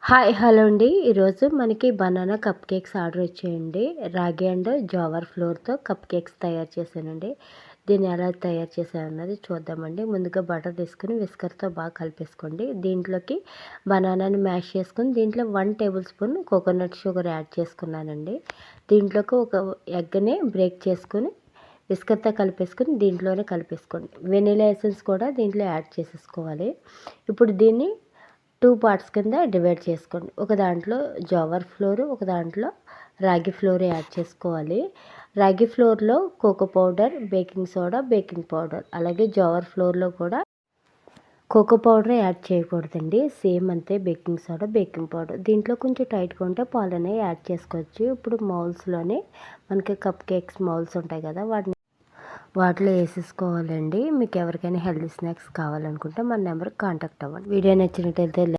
Hi hello అండి. ఈరోజు మనకి బనానా కప్ కేక్స్ ఆర్డర్ వచ్చాయండి. రాగి అండ్ జోవర్ ఫ్లోర్తో కప్ కేక్స్ తయారు చేశానండి. దీన్ని ఎలా తయారు చేశానన్నది చూద్దామండి. ముందుగా బటర్ తీసుకుని విస్కర్తో బాగా కలిపేసుకోండి. దీంట్లోకి బనానాని మ్యాష్ చేసుకుని దీంట్లో 1 table spoon coconut sugar add చేసుకున్నానండి. దీంట్లోకి ఒక ఎగ్ని బ్రేక్ చేసుకుని విస్కర్తో కలిపేసుకుని దీంట్లోనే కలిపేసుకోండి. వెనిలా ఎసెన్స్ కూడా దీంట్లో యాడ్ చేసేసుకోవాలి. ఇప్పుడు దీన్ని 2 పార్ట్స్ కింద డివైడ్ చేసుకోండి. ఒక దాంట్లో జోవర్ ఫ్లోర్, ఒక దాంట్లో రాగి ఫ్లోర్ యాడ్ చేసుకోవాలి. రాగి ఫ్లోర్లో cocoa powder, baking soda, baking powder, అలాగే జోవర్ ఫ్లోర్లో కూడా కోకో పౌడర్ యాడ్ చేయకూడదండి. సేమ్ అంతే బేకింగ్ సోడా, బేకింగ్ పౌడర్. దీంట్లో కొంచెం టైట్గా ఉంటే పాలు అనేవి యాడ్ చేసుకోవచ్చు. ఇప్పుడు మౌల్స్లోనే మనకి కప్ కేక్స్ మౌల్స్ ఉంటాయి కదా, వాటిలో వేసేసుకోవాలండి. మీకు ఎవరికైనా హెల్తీ స్నాక్స్ కావాలనుకుంటే మన నెంబర్కి కాంటాక్ట్ అవ్వండి. వీడియో నచ్చినట్టయితే